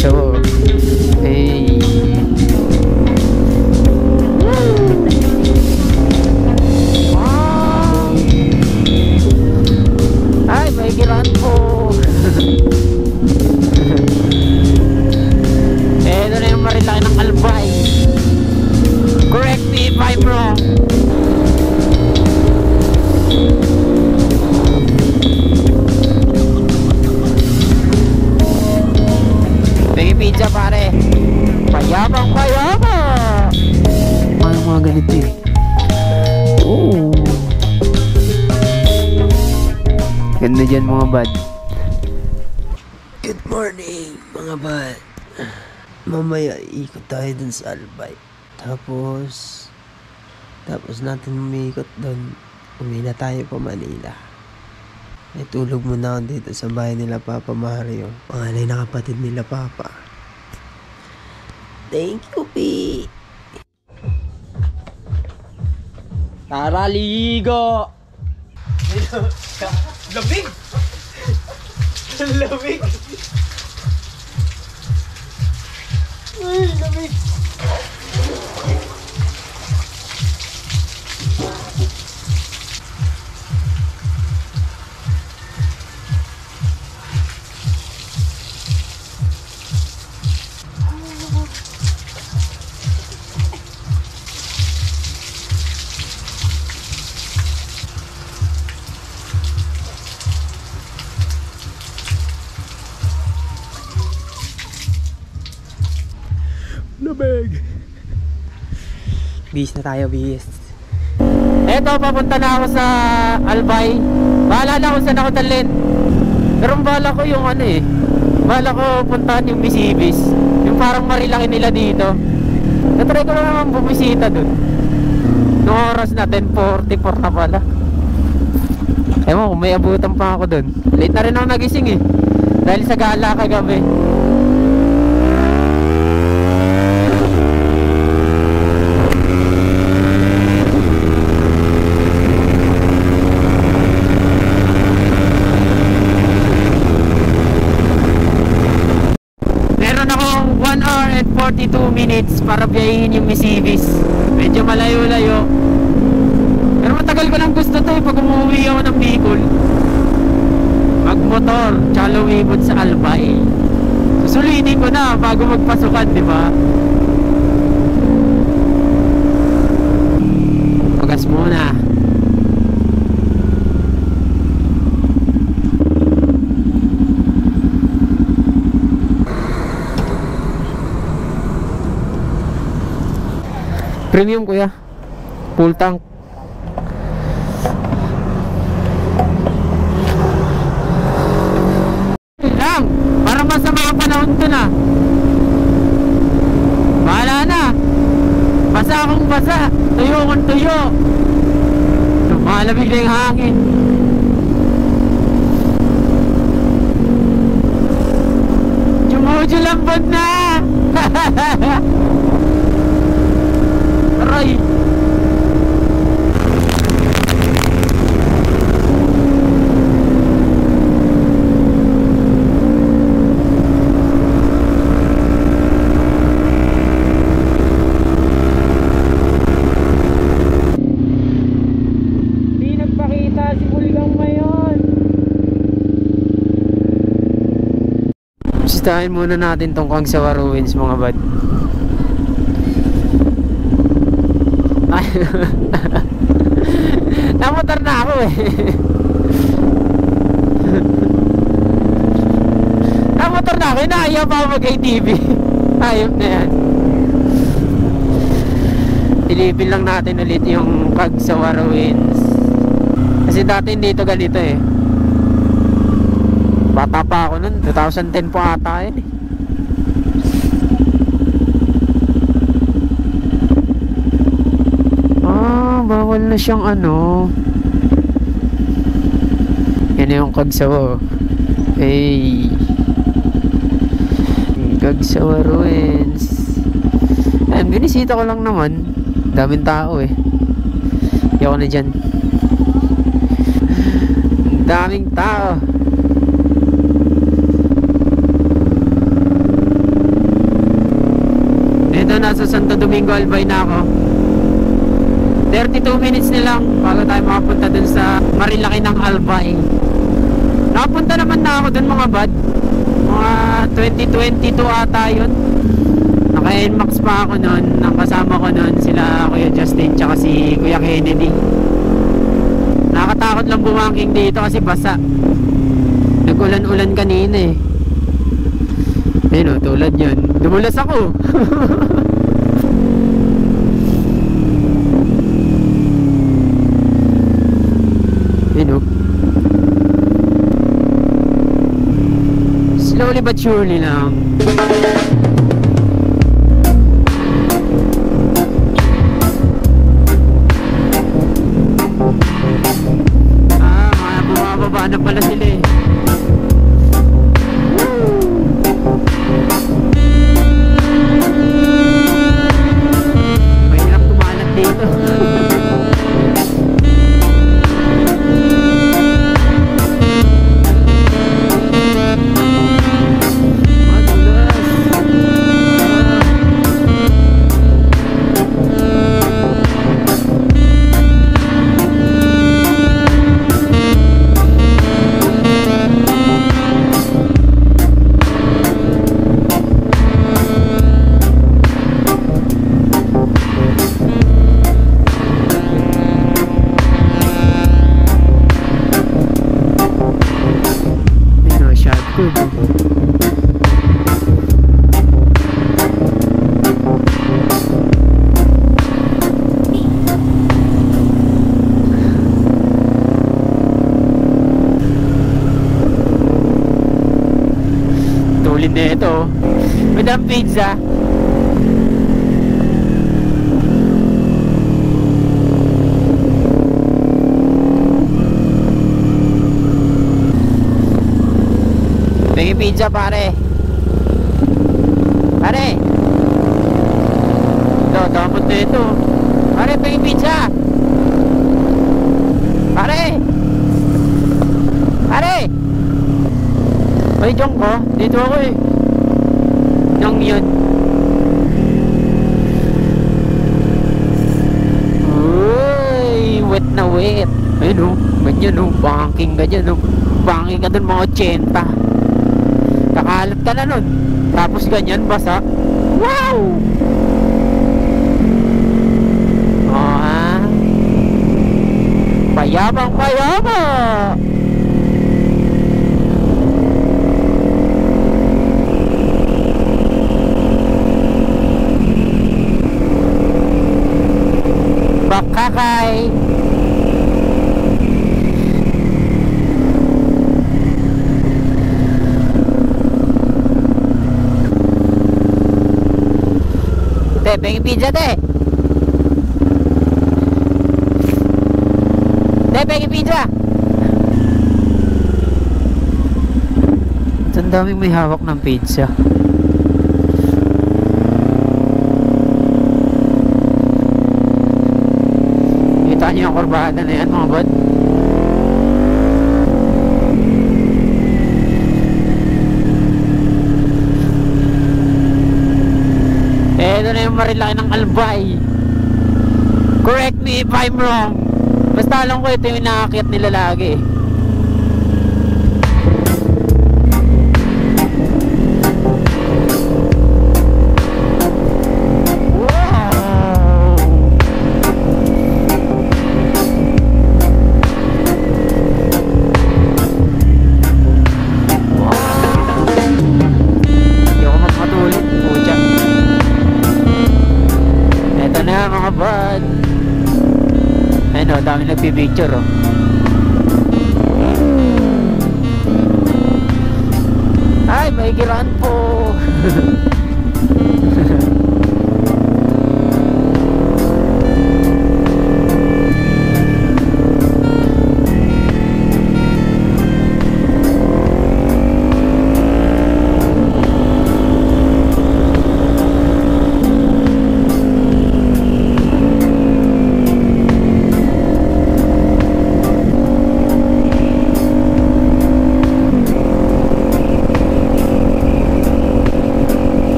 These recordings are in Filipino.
kagsawa. Hey. Ay, may kiran po. Ito na yung marilaki ng Albay. Correct me if I'm wrong. May pizza pare. Payabang payabang. Ano mga ganito eh. Oh. Ganda dyan mga bad. Good morning mga bad. Mamaya ikot tayo dun sa Albay. Tapos natin umiikot dun. Uwi na tayo pa Manila. Ay tulog muna ako dito sa bahay nila Papa Mario. Panganay na kapatid nila Papa. Thank you, P. Tara, ligo! Lamig! Lamig! Ay, lamig! Lamig! Bis na tayo, bis. Eto, papunta na ako sa Albay. Bahala na kung saan ako dalhin. Pero bahala ko yung ano eh. Bahala ko puntahan yung Misibis. Yung parang marilaki nila dito. Natry ko lang naman bumisita dun. Noong oras na 10:44 na pala. Ewan kung may abutan pa ako dun. Late na rin ako nagising eh. Dahil sa gala kagabi. Meron akong 1 hour and 42 minutes para biyahin yung Misibis. Medyo malayo-layo. Pero matagal ko nang gusto to eh pag umuwi ako ng Bicol. Magmotor, tsaka lumibot sa Albay. Susulitin ko na bago magpasukan, di ba? Pagas muna. Premium kuya. Full tank. Lang, para masama ang panahon ko na. Bahala na. Basa akong basa. Tuyo akong tuyo. Lumalamig na yung hangin. Chumujo lambot na. Aray. Di nagpakita si Bulgang Mayon. Sistahin muna natin tong Kagsawa Ruins mga bad. Namotor na ako eh. Namotor na ako, inaaya pa ako mag-ATV. Ayop na yan. Silipin lang natin ulit yung Kagsawa Ruins. Kasi dati hindi ito ganito eh. Bata pa ako nun, 2010 po ata yun eh. Bawal na siyang ano. Yan yung Kagsawa. Hey, Kagsawa Ruins. Ayan, binisita ko lang naman. Daming tao eh. Ayoko na dyan. Daming tao. Santo Domingo Albay na ako. 32 minutes na lang bago tayo makapunta dun sa Marilaki ng Albay. Nakapunta naman na ako dun mga bad. Mga 2022 ata yun. Naka-NMAX pa ako nun. Nang kasama ko nun sila Kuya Justin tsaka si Kuya Kennedy. Nakatakot lang bumangking dito kasi basa. Nag-ulan-ulan kanina eh. Ayun o, tulad yun. Dumulas ako. Ayun o. Slowly but surely lang. Mga bumababa na pala sila eh. Mahirap kumalat dito. Tulid na ito. Madam pizza. May pizza pare. Pare. Ito, damot na ito. Pare, may pizza. Pare. Pare. May jong ko. Dito ako eh. Yung yun. Uy, wet na wet. Ayun o. Ganyan o. Banking ka dyan o. Banking ka dun mga 80. Kakalat ka na nun. Tapos ganyan basa. Wow! Oh ha? Payabang payabang! Bakakay! Te, pengen pizza te. Te, pengen pizza. Ang daming may hawak ng pizza. Kita niyo yung kurbada na yan mga bud. Ito na yung Marilaki ng Albay. Correct me if I'm wrong. Basta alam ko ito yung nakakit nila lagi. Mga bad. Ayun o, dami nagpipicture o. Ay, may giraan po.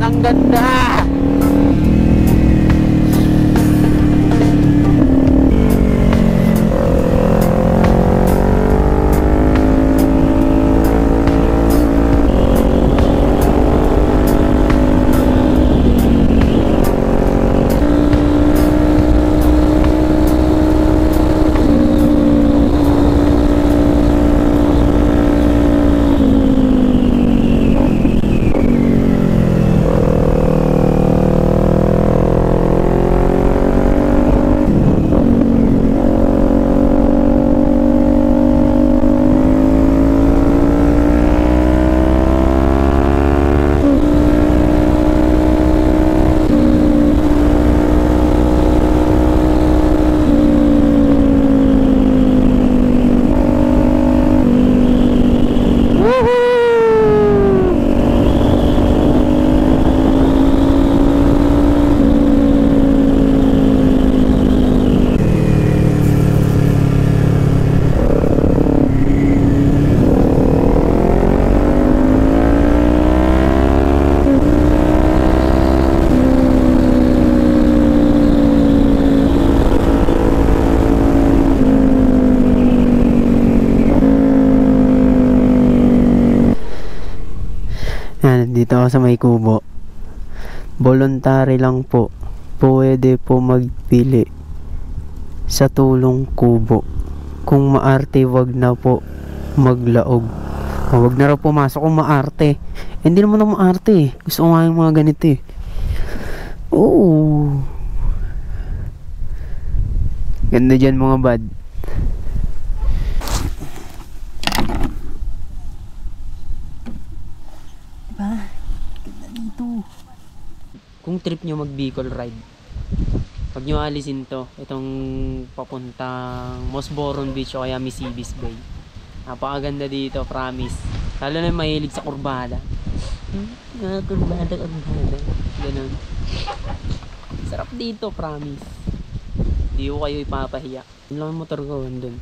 Ang ganda! Dito ako sa may kubo. Voluntary lang po. Pwede po magpili sa tulong kubo. Kung maarte, wag na po maglaog. Wag na raw pumasok kung maarte. Hindi naman ako maarte eh. Gusto ko nga yung mga ganito eh. Oo. Ganda dyan mga bad. Kung trip nyo mag Bicol ride, pag nyo alisin to, itong papuntang Mosboron Beach o kaya Misibis Bay, napakaganda dito, promise. Lalo na mahilig sa kurbada. Kurbada. Ganun. Sarap dito, promise. Hindi ko kayo ipapahiya. Yun lang ang motor ko, andun.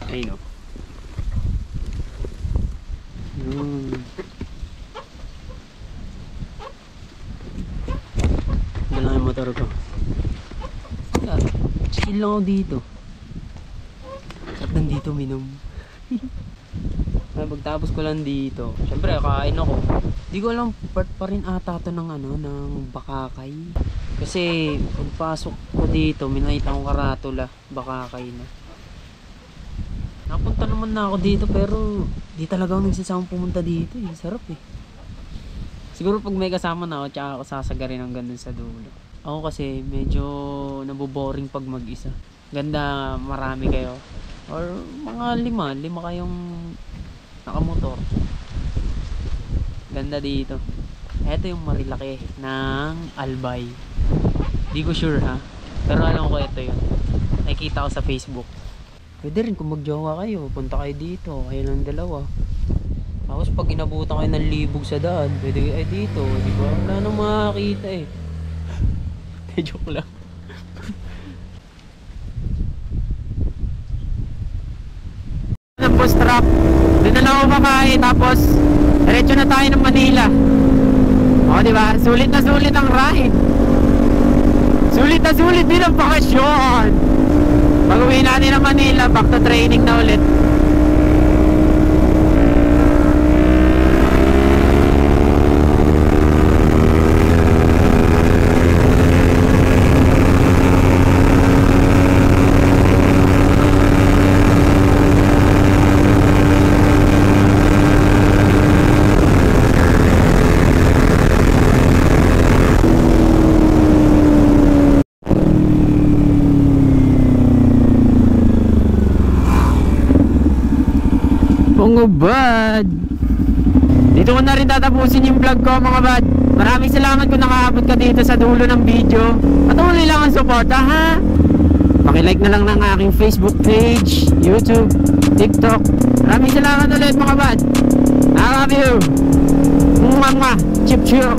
Ayun o. Yan lang yung motor ko. Chill lang ako dito. Sarap lang dito minom. Pagtapos ko lang dito, syempre kain ako. Di ko alam, part pa rin ata to ng ano, ng Bakakay. Kasi pagpasok ko dito, minakita akong karatula, Bakakay na. Napunta naman na ako dito pero di talaga ako nagsasama pumunta dito eh. Sarap eh. Siguro pag may kasama na ako, tsaka ako sasagarin ng ganun sa dulo. Ako kasi medyo naboboring pag mag-isa. Ganda marami kayo. Or mga lima kayong nakamotor. Ganda dito. Ito yung marilaki ng Albay. Di ko sure ha. Pero alam ko ito yun. Nakikita ko sa Facebook. Pwede rin kung magjowa kayo. Punta kayo dito. Kayo lang dalawa. Tapos pag inabutan kayo ng libog sa daan, pwede kayo dito. Di ba? Wala nang makakita eh. Joke lang. Ng bus trap. Doon na lang ako makain. Tapos diretso na tayo ng Manila. O diba? Sulit na sulit ang ride. Sulit na sulit din ang bakasyon. Pag uwi natin ng Manila, back to training na ulit. Mga bad, dito ko na rin tatapusin yung vlog ko mga bad. Maraming salamat kung nakaabot ka dito sa dulo ng video. Patuloy lang ang suporta ha. Pakilike na lang ng aking Facebook page, YouTube, TikTok. Maraming salamat ulit mga bad. I love you. Mwah mwah. Chip chip.